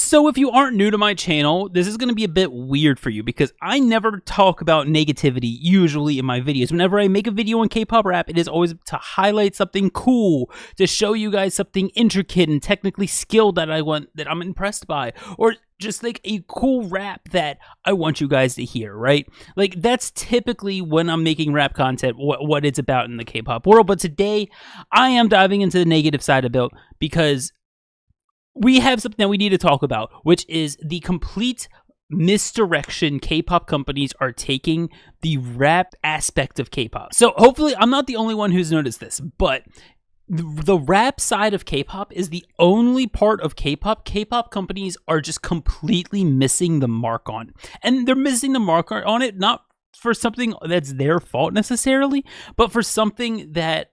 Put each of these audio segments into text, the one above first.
So if you aren't new to my channel, this is going to be a bit weird for you because I never talk about negativity usually in my videos. Whenever I make a video on K-pop rap, it is always to highlight something cool, to show you guys something intricate and technically skilled that I'm impressed by, or just like a cool rap that I want you guys to hear, right? Like that's typically when I'm making rap content, what it's about in the K-pop world. But today I am diving into the negative side of it because we have something that we need to talk about, which is the complete misdirection K-pop companies are taking the rap aspect of K-pop. So hopefully I'm not the only one who's noticed this, but the rap side of K-pop is the only part of K-pop companies are just completely missing the mark on. And they're missing the mark on it not for something that's their fault necessarily, but for something that,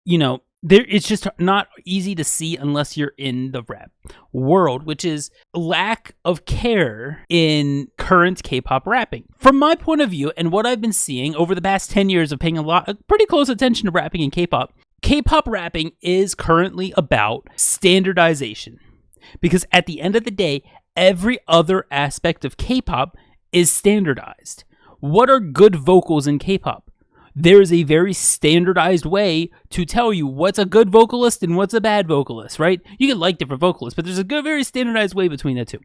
you know, it's just not easy to see unless you're in the rap world, which is lack of care in current K-pop rapping. From my point of view and what I've been seeing over the past 10 years of paying pretty close attention to rapping in K-pop, K-pop rapping is currently about standardization. Because at the end of the day, every other aspect of K-pop is standardized. What are good vocals in K-pop? There is a very standardized way to tell you what's a good vocalist and what's a bad vocalist, right? You can like different vocalists, but there's a very standardized way between the two.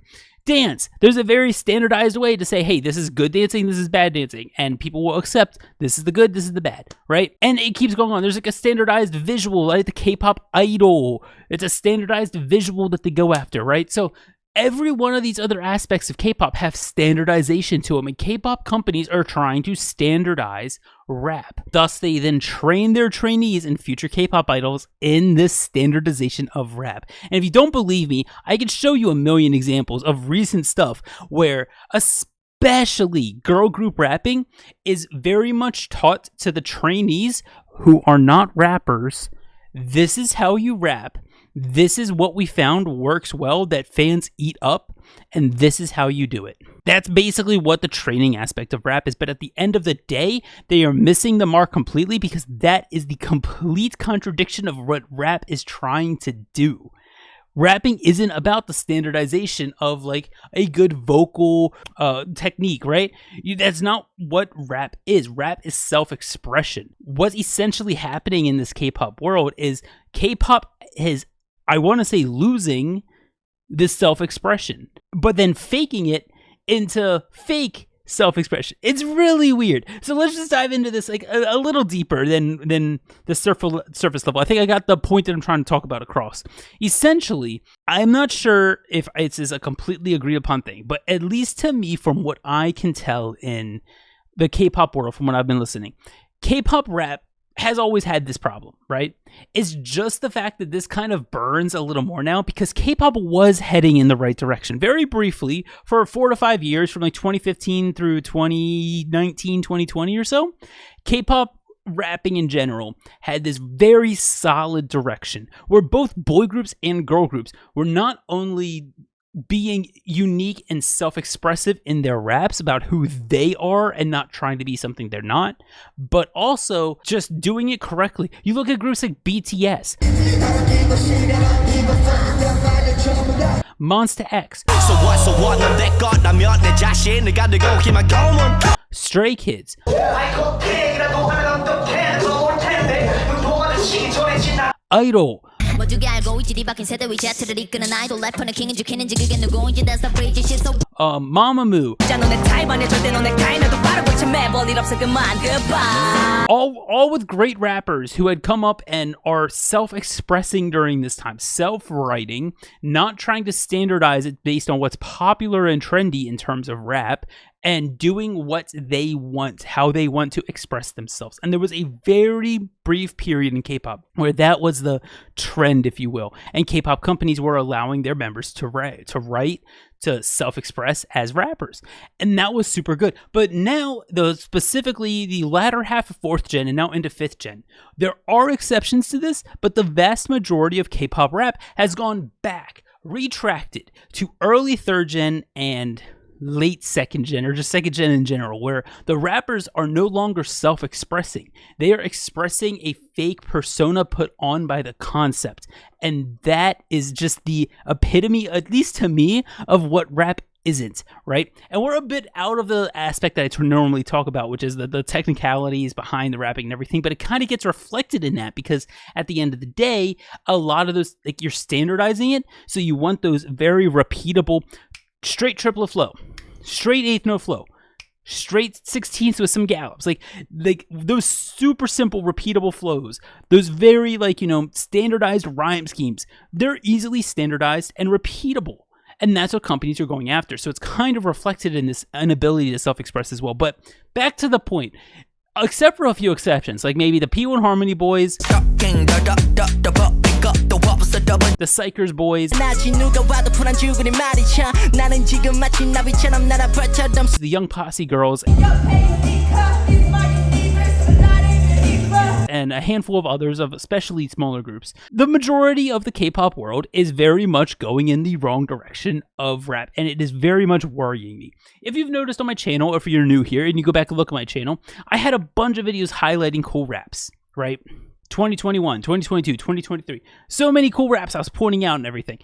Dance, there's a very standardized way to say, hey, this is good dancing, this is bad dancing, and people will accept this is the good, this is the bad, right? And it keeps going on. There's like a standardized visual, like the K-pop idol. It's a standardized visual that they go after, right? So every one of these other aspects of K-pop have standardization to them, and K-pop companies are trying to standardize rap. Thus, they then train their trainees and future K-pop idols in this standardization of rap. And if you don't believe me, I can show you a million examples of recent stuff where especially girl group rapping is very much taught to the trainees who are not rappers. This is how you rap. This is what we found works well that fans eat up, and this is how you do it. That's basically what the training aspect of rap is, but at the end of the day, they are missing the mark completely because that is the complete contradiction of what rap is trying to do. Rapping isn't about the standardization of like a good vocal technique, right? That's not what rap is. Rap is self-expression. What's essentially happening in this K-pop world is K-pop is, I want to say, losing this self-expression, but then faking it into fake self-expression. It's really weird. So let's just dive into this like a little deeper than the surface level. I think I got the point that I'm trying to talk about across. Essentially, I'm not sure if it's a completely agreed upon thing, but at least to me, from what I can tell in the K-pop world, from what I've been listening, K-pop rap has always had this problem, right? It's just the fact that this kind of burns a little more now because K-pop was heading in the right direction. Very briefly, for 4 to 5 years, from like 2015 through 2019, 2020 or so, K-pop rapping in general had this very solid direction where both boy groups and girl groups were not only being unique and self-expressive in their raps about who they are and not trying to be something they're not, but also just doing it correctly. You look at groups like BTS, Monsta X, Stray Kids, Idol, Mamamoo, all with great rappers who had come up and are self-expressing during this time, self-writing, not trying to standardize it based on what's popular and trendy in terms of rap, and doing what they want, how they want to express themselves. And there was a very brief period in K-pop where that was the trend, if you will. And K-pop companies were allowing their members to write, to self-express as rappers. And that was super good. But now, specifically the latter half of 4th gen and now into 5th gen, there are exceptions to this, but the vast majority of K-pop rap has gone back, retracted to early 3rd gen and late second gen or just second gen in general, where the rappers are no longer self-expressing. They are expressing a fake persona put on by the concept. And that is just the epitome, at least to me, of what rap isn't, right? And we're a bit out of the aspect that I normally talk about, which is the technicalities behind the rapping and everything, but it kind of gets reflected in that, because at the end of the day, a lot of those, like, you're standardizing it, so you want those very repeatable straight triplet flow, straight eighth note flow, straight 16ths with some gallops, like those super simple repeatable flows, those very, like, you know, standardized rhyme schemes. They're easily standardized and repeatable, and that's what companies are going after. So it's kind of reflected in this inability to self-express as well. But back to the point, except for a few exceptions, like maybe the P1 Harmony boys, the Psychers boys, the Young Posse girls, and a handful of others of especially smaller groups. The majority of the K-pop world is very much going in the wrong direction of rap, and it is very much worrying me. If you've noticed on my channel, or if you're new here and you go back and look at my channel, I had a bunch of videos highlighting cool raps, right? 2021, 2022, 2023. So many cool raps I was pointing out and everything.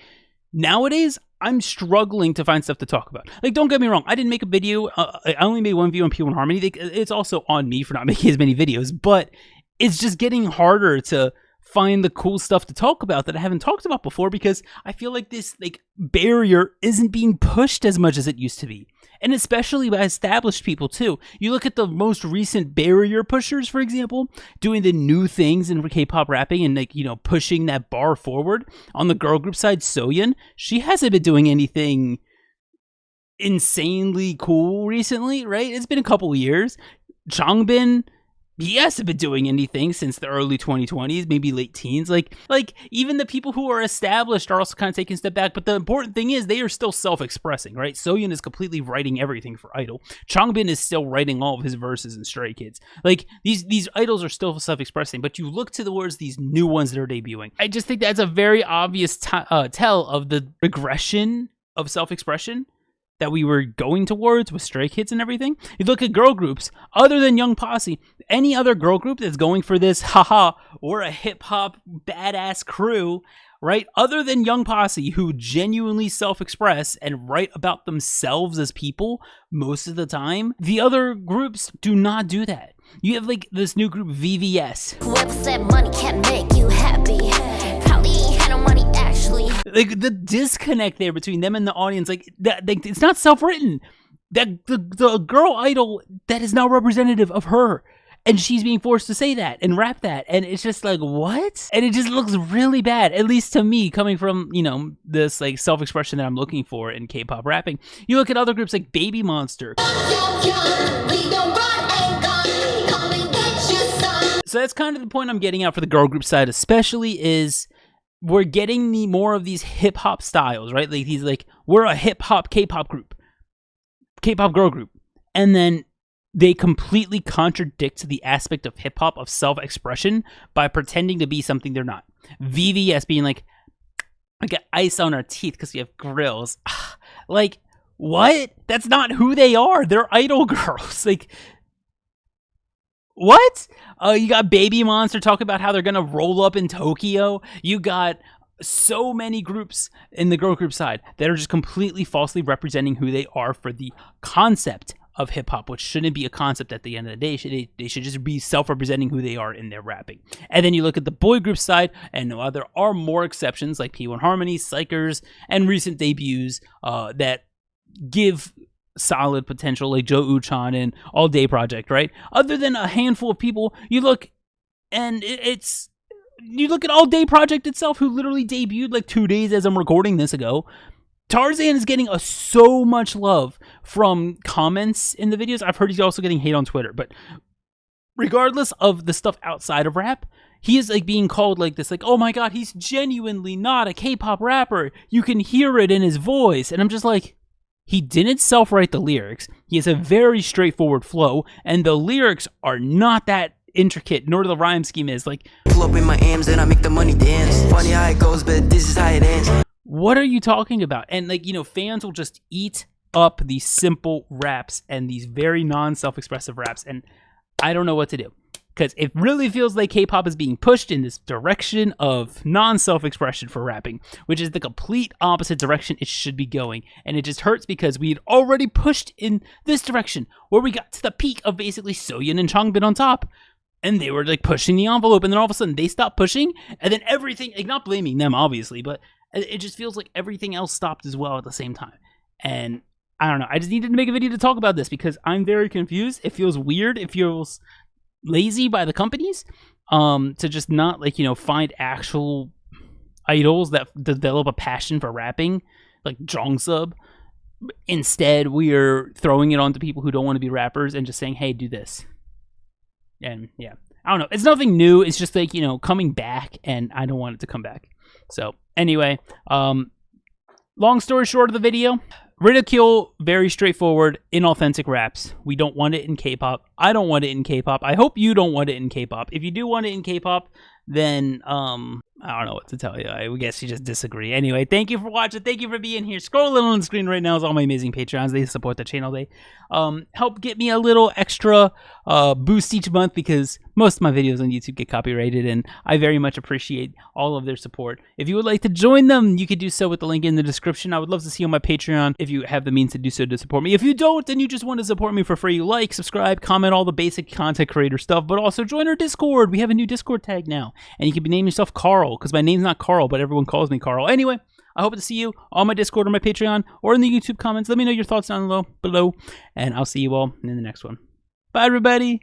Nowadays, I'm struggling to find stuff to talk about. Like, don't get me wrong, I didn't make a video. I only made one video on P1 Harmony. It's also on me for not making as many videos, but it's just getting harder to find the cool stuff to talk about that I haven't talked about before, because I feel like this, like, barrier isn't being pushed as much as it used to be. And especially by established people too. You look at the most recent barrier pushers, for example, doing the new things in K-pop rapping and, like, you know, pushing that bar forward. On the girl group side, Soyeon, she hasn't been doing anything insanely cool recently, right? It's been a couple years. Changbin, he hasn't been doing anything since the early 2020s, maybe late teens. Like even the people who are established are also kind of taking a step back. But the important thing is they are still self-expressing, right? Soyeon is completely writing everything for Idol. Changbin is still writing all of his verses in Stray Kids. Like, these idols are still self-expressing, but you look towards these new ones that are debuting. I just think that's a very obvious tell of the regression of self-expression that we were going towards with Stray Kids and everything. You look at girl groups, other than Young Posse, any other girl group that's going for this, haha, we're a hip-hop badass crew, right? Other than Young Posse, who genuinely self-express and write about themselves as people most of the time, the other groups do not do that. You have, like, this new group, VVS. Whoever said money can't make you happy, probably ain't had no money actually. Like, the disconnect there between them and the audience, like, that, like, it's not self-written. That the girl idol that is now representative of her, and she's being forced to say that and rap that, and it's just like, what? And it just looks really bad, at least to me, coming from, you know, this, like, self-expression that I'm looking for in K-pop rapping. You look at other groups like Baby Monster. So that's kind of the point I'm getting out for the girl group side, especially, is we're getting more of these hip hop styles, right? Like, these, like, we're a hip hop K-pop group, K-pop girl group, and then they completely contradict the aspect of hip hop of self-expression by pretending to be something they're not. VVS being like, I got ice on our teeth because we have grills. Like, what? That's not who they are. They're idol girls. Like, what? You got Baby Monster talking about how they're gonna roll up in Tokyo. You got so many groups in the girl group side that are just completely falsely representing who they are for the concept of hip-hop, which shouldn't be a concept at the end of the day. They should just be self-representing who they are in their rapping. And then you look at the boy group side, and there are more exceptions, like P1 Harmony, Psychers, and recent debuts that give solid potential, like Joe Uchan and ALLDAY Project, right? Other than a handful of people, you look, and you look at ALLDAY Project itself, who literally debuted like 2 days as I'm recording this ago. Tarzan is getting so much love from comments in the videos. I've heard he's also getting hate on Twitter, but regardless of the stuff outside of rap, he is, like, being called like this, like, oh my god, he's genuinely not a K-pop rapper. You can hear it in his voice. And I'm just like, he didn't self-write the lyrics. He has a very straightforward flow, and the lyrics are not that intricate, nor the rhyme scheme is. Like, pull up in my M's and I make the money dance. Funny how it goes, but this is how it ends. What are you talking about? And, like, you know, fans will just eat up these simple raps and these very non-self-expressive raps, and I don't know what to do. Because it really feels like K-pop is being pushed in this direction of non-self-expression for rapping, which is the complete opposite direction it should be going. And it just hurts because we had already pushed in this direction, where we got to the peak of basically Soyeon and Changbin on top. And they were like pushing the envelope, and then all of a sudden they stopped pushing, and then everything, like not blaming them obviously, but it just feels like everything else stopped as well at the same time. And I don't know, I just needed to make a video to talk about this because I'm very confused. It feels weird. It feels lazy by the companies to just not, like, you know, find actual idols that develop a passion for rapping, like Jongseub. Instead, we are throwing it onto people who don't want to be rappers and just saying, hey, do this. And yeah, I don't know, it's nothing new. It's just like, you know, coming back, and I don't want it to come back. So anyway, long story short of the video, ridicule, very straightforward, inauthentic raps. We don't want it in K-pop. I don't want it in K-pop. I hope you don't want it in K-pop. If you do want it in K-pop, then I don't know what to tell you. I guess you just disagree. Anyway, thank you for watching. Thank you for being here. Scrolling on the screen right now is all my amazing Patreons. They support the channel. They help get me a little extra boost each month because most of my videos on YouTube get copyrighted, and I very much appreciate all of their support. If you would like to join them, you could do so with the link in the description. I would love to see you on my Patreon if you have the means to do so to support me. If you don't, and you just want to support me for free, like, subscribe, comment, all the basic content creator stuff, but also join our Discord. We have a new Discord tag now, and you can name yourself Carl, because my name's not Carl, but everyone calls me Carl. Anyway, I hope to see you on my Discord or my Patreon or in the YouTube comments. Let me know your thoughts down below, and I'll see you all in the next one. Bye, everybody.